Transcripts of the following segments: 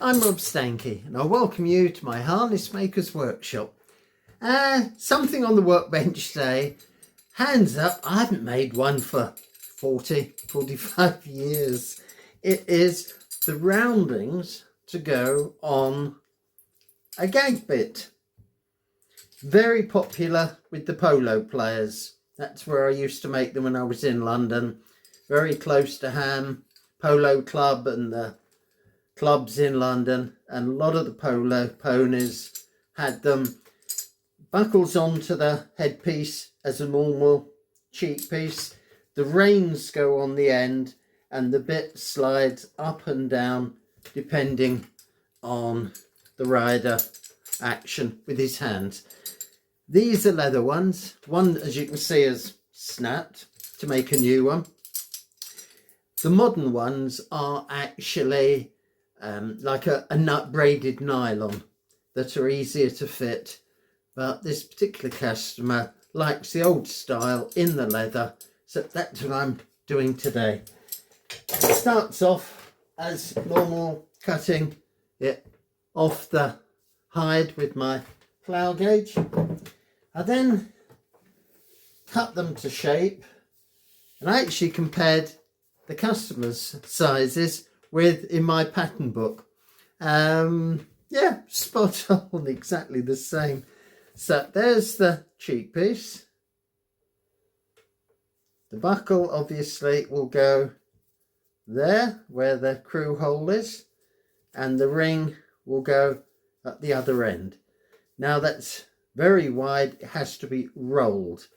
I'm Rob Steinke and I welcome you to my Harness Maker's Workshop. Something on the workbench today. Hands up, I haven't made one for 45 years. It is the roundings to go on a gag bit. Very popular with the polo players. That's where I used to make them when I was in London. Very close to Ham Polo Club and the clubs in London, and a lot of the polo ponies had them. Buckles onto the headpiece as a normal cheek piece. The reins go on the end and the bit slides up and down depending on the rider action with his hands. These are leather ones. One, as you can see, is snapped to make a new one. The modern ones are actually like a nut braided nylon that are easier to fit, but this particular customer likes the old style in the leather, so that's what I'm doing today. It starts off as normal, cutting it off the hide with my flower gauge. I then cut them to shape, and I actually compared the customer's sizes with in my pattern book. Yeah, spot on, exactly the same. So there's the cheek piece. The buckle obviously will go there where the crew hole is, and the ring will go at the other end. Now that's very wide, it has to be rolled.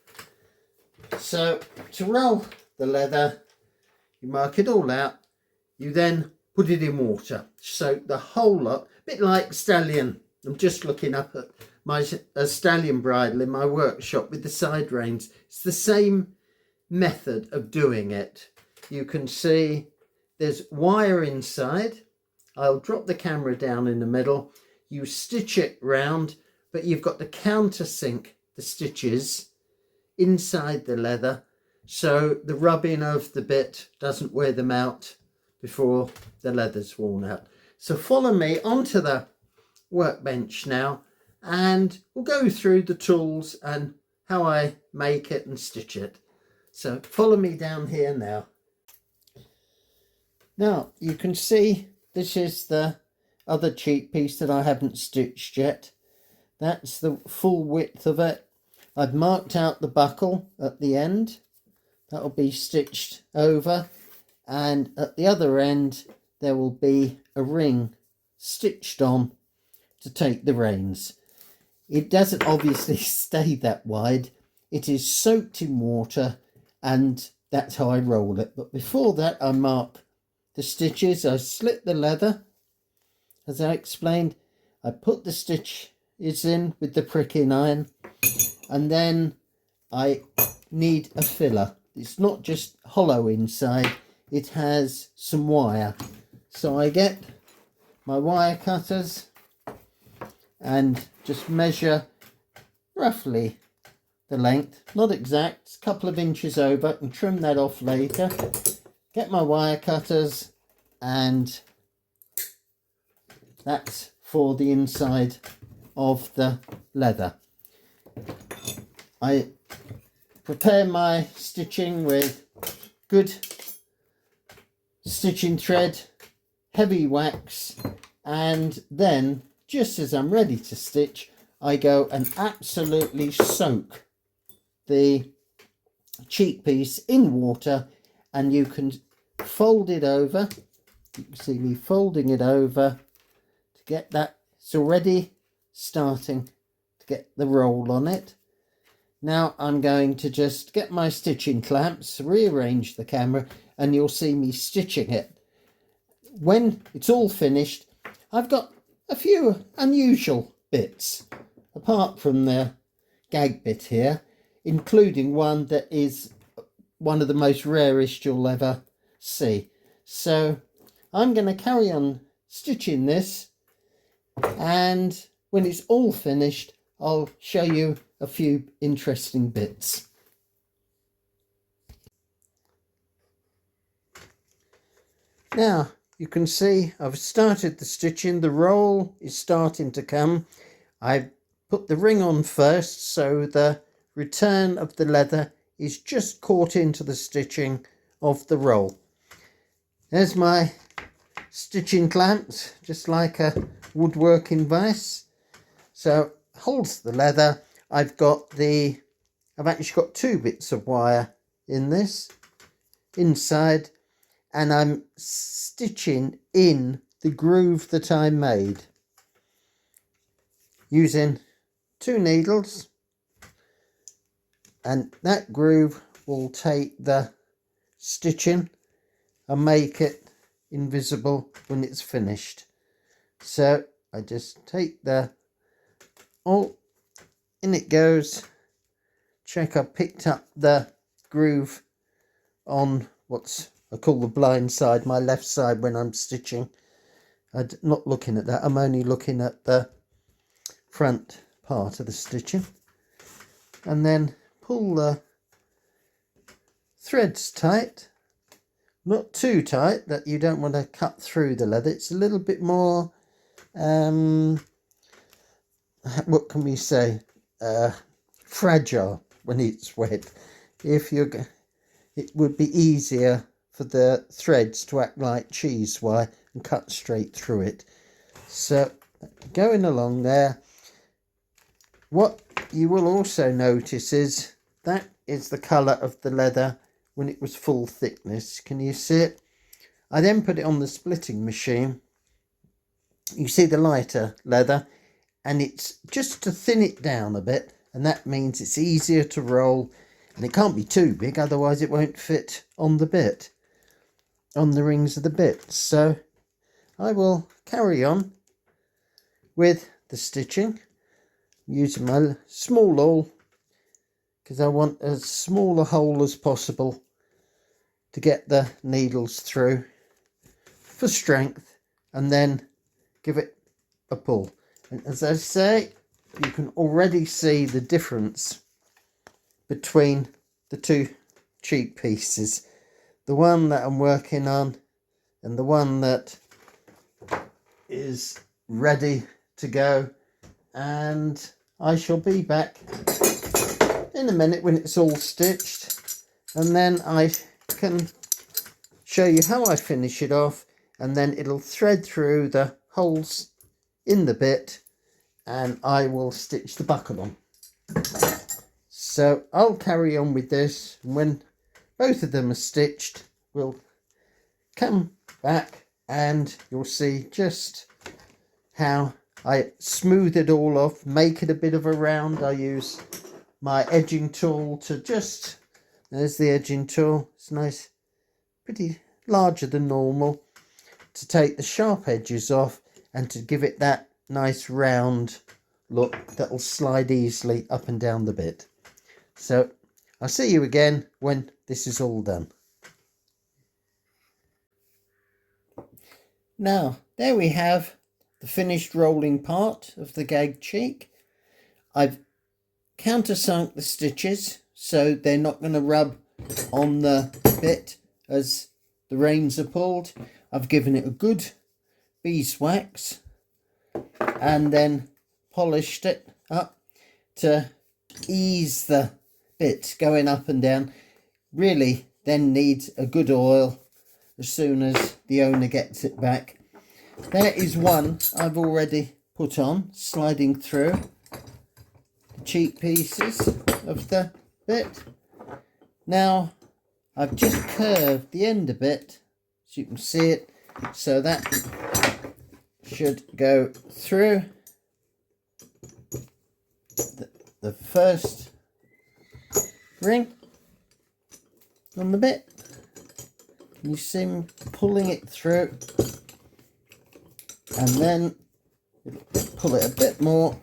So to roll the leather, you mark it all out. You then put it in water. So the whole lot, a bit like stallion. I'm just looking up at my stallion bridle in my workshop with the side reins. It's the same method of doing it. You can see there's wire inside. I'll drop the camera down in the middle. You stitch it round, but you've got to countersink the stitches inside the leather so the rubbing of the bit doesn't wear them out before the leather's worn out. So follow me onto the workbench now and we'll go through the tools and how I make it and stitch it. So follow me down here now. Now you can see this is the other cheek piece that I haven't stitched yet. That's the full width of it. I've marked out the buckle at the end. That'll be stitched over, and at the other end there will be a ring stitched on to take the reins. It doesn't obviously stay that wide. It is soaked in water, and that's how I roll it. But before that, I mark the stitches. I slit the leather, as I explained. I put the stitches in with the pricking iron, and then I need a filler. It's not just hollow inside, it has some wire. So I get my wire cutters and just measure roughly the length, not exact, a couple of inches over, and trim that off later. Get my wire cutters, and that's for the inside of the leather. I prepare my stitching with good stitching thread, heavy wax, and then just as I'm ready to stitch, I go and absolutely soak the cheek piece in water, and you can fold it over. You can see me folding it over to get that. It's already starting to get the roll on it. Now I'm going to just get my stitching clamps, rearrange the camera, and you'll see me stitching it. When it's all finished, I've got a few unusual bits, apart from the gag bit here, including one that is one of the most rarest you'll ever see. So I'm going to carry on stitching this, and when it's all finished, I'll show you a few interesting bits. Now, you can see I've started the stitching. The roll is starting to come. I put the ring on first, so the return of the leather is just caught into the stitching of the roll. There's my stitching clamps, just like a woodworking vise. So holds the leather. I've actually got 2 bits of wire in this inside, and I'm stitching in the groove that I made using 2 needles, and that groove will take the stitching and make it invisible when it's finished. So I just take in it goes. Check I picked up the groove on what I call the blind side, my left side, when I'm stitching. I'm not looking at that, I'm only looking at the front part of the stitching. And then pull the threads tight, not too tight that you don't want to cut through the leather. It's a little bit more what can we say, fragile when it's wet. It would be easier for the threads to act like cheese wire and cut straight through it. So going along there, what you will also notice is that is the colour of the leather when it was full thickness. Can you see it? I then put it on the splitting machine. You see the lighter leather, and it's just to thin it down a bit, and that means it's easier to roll, and it can't be too big, otherwise it won't fit on the bit, on the rings of the bit. So I will carry on with the stitching using my small awl, because I want as small a hole as possible to get the needles through for strength, and then give it a pull. And as I say, you can already see the difference between the 2 cheek pieces, the one that I'm working on and the one that is ready to go. And I shall be back in a minute when it's all stitched, and then I can show you how I finish it off, and then it'll thread through the holes in the bit, and I will stitch the buckle on. So I'll carry on with this, and when both of them are stitched, we'll come back and you'll see just how I smooth it all off, make it a bit of a round. I use my edging tool to just, there's the edging tool, it's nice, pretty larger than normal, to take the sharp edges off and to give it that nice round look that will slide easily up and down the bit. So I'll see you again when this is all done. Now there we have the finished rolling part of the gag cheek. I've countersunk the stitches so they're not going to rub on the bit as the reins are pulled. I've given it a good beeswax and then polished it up to ease the bit going up and down. Really then needs a good oil as soon as the owner gets it back. There is one I've already put on, sliding through the cheek pieces of the bit. Now I've just curved the end a bit so you can see it, so that should go through the first ring on the bit. You see me pulling it through, and then pull it a bit more,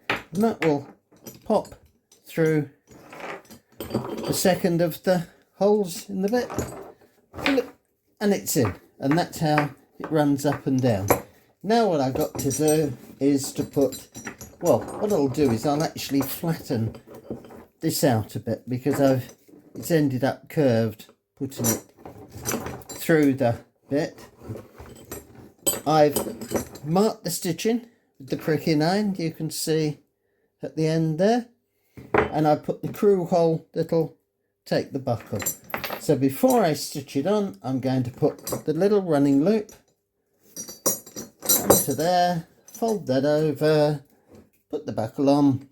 and that will pop through the second of the holes in the bit, pull it, and it's in, and that's how it runs up and down. Now what I've got to do is to put, well, what I'll do is I'll actually flatten this out a bit, because it's ended up curved, putting it through the bit. I've marked the stitching with the pricking iron, you can see at the end there, and I put the screw hole that'll take the buckle. So before I stitch it on, I'm going to put the little running loop onto there, fold that over, put the buckle on.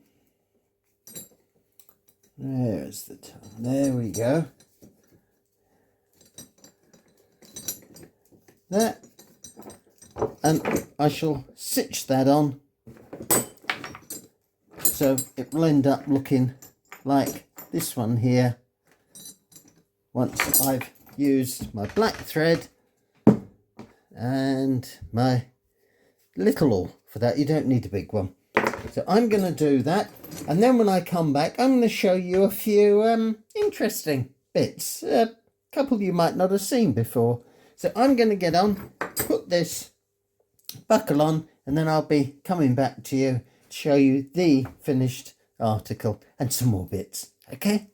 There's the tongue. There we go. There. And I shall stitch that on so it will end up looking like this one here once I've used my black thread and my little awl. For that you don't need a big one. So I'm going to do that, and then when I come back I'm going to show you a few interesting bits, a couple you might not have seen before. So I'm going to get on, put this buckle on, and then I'll be coming back to you to show you the finished article and some more bits. Okay?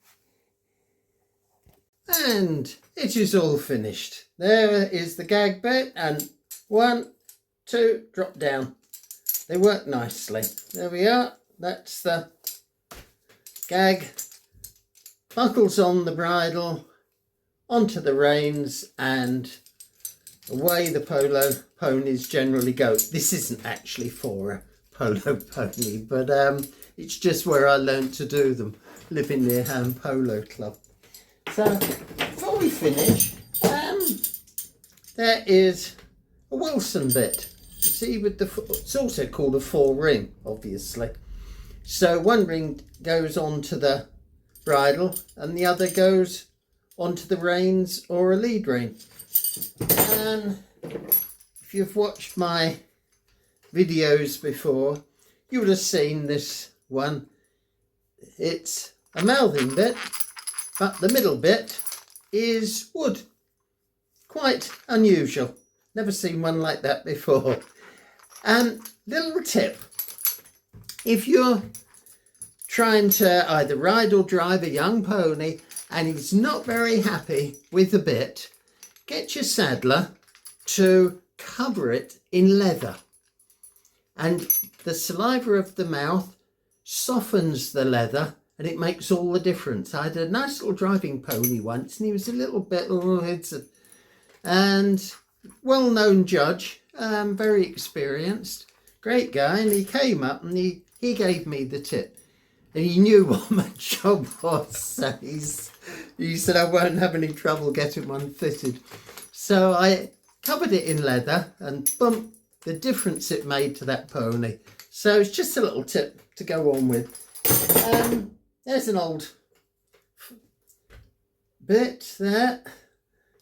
And it is all finished. There is the gag bit, and 1, 2, drop down. They work nicely. There we are. That's the gag. Buckles on the bridle, onto the reins, and away the polo ponies generally go. This isn't actually for a polo pony, but it's just where I learned to do them, living near Ham Polo Club. So before we finish, there is a Wilson bit. You see, with the, it's also called a 4-ring, obviously. So one ring goes onto the bridle and the other goes onto the reins or a lead rein. And if you've watched my videos before, you would have seen this one. It's a mouthing bit, but the middle bit is wood. Quite unusual. Never seen one like that before. Little tip. If you're trying to either ride or drive a young pony and he's not very happy with the bit, get your saddler to cover it in leather. And the saliva of the mouth softens the leather and it makes all the difference. I had a nice little driving pony once and he was a little bit, and well-known judge, very experienced, great guy, and he came up and he gave me the tip. And he knew what my job was, so he said I won't have any trouble getting one fitted. So I covered it in leather, and boom, the difference it made to that pony. So it's just a little tip to go on with. There's an old bit there.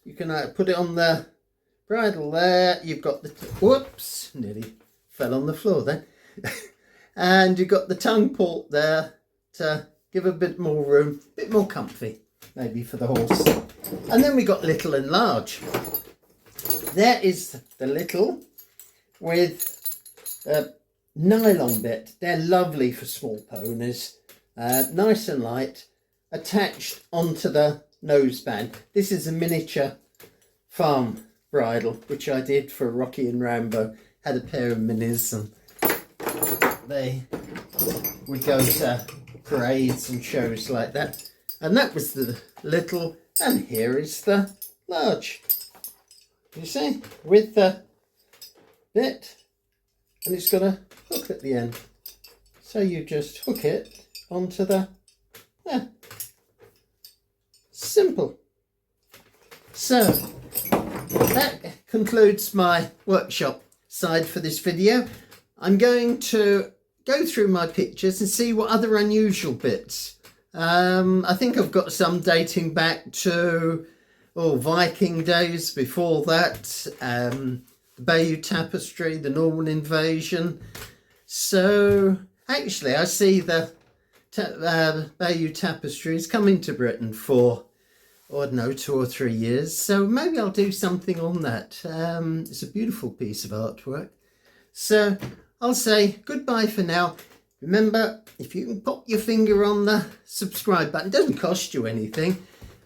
You can put it on the bridle there. You've got the, whoops, nearly fell on the floor then. And you've got the tongue port there to give a bit more room, a bit more comfy, maybe for the horse. And then we got little and large. There is the little with a nylon bit. They're lovely for small ponies, nice and light, attached onto the noseband. This is a miniature farm bridle, which I did for Rocky and Rambo. Had a pair of minis and they would go to parades and shows like that. And that was the little, and here is the large. You see, with the bit, and it's got a hook at the end. So you just hook it onto the, yeah, simple. So that concludes my workshop side for this video. I'm going to go through my pictures and see what other unusual bits. I think I've got some dating back to Viking days, before that, the Bayeux Tapestry, the Norman invasion. So actually I see the Bayeux Tapestries coming to Britain for, I don't know, 2 or 3 years. So maybe I'll do something on that. It's a beautiful piece of artwork. So I'll say goodbye for now. Remember, if you can pop your finger on the subscribe button, it doesn't cost you anything.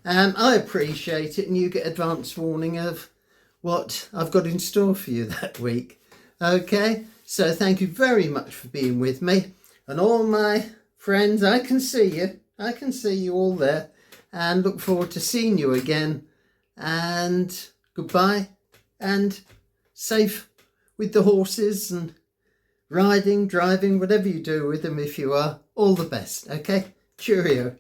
I appreciate it, and you get advance warning of what I've got in store for you that week. Okay, so thank you very much for being with me, and all my friends, I can see you all there, and look forward to seeing you again. And goodbye, and safe with the horses and riding, driving, whatever you do with them. If you are, all the best. Okay, cheerio.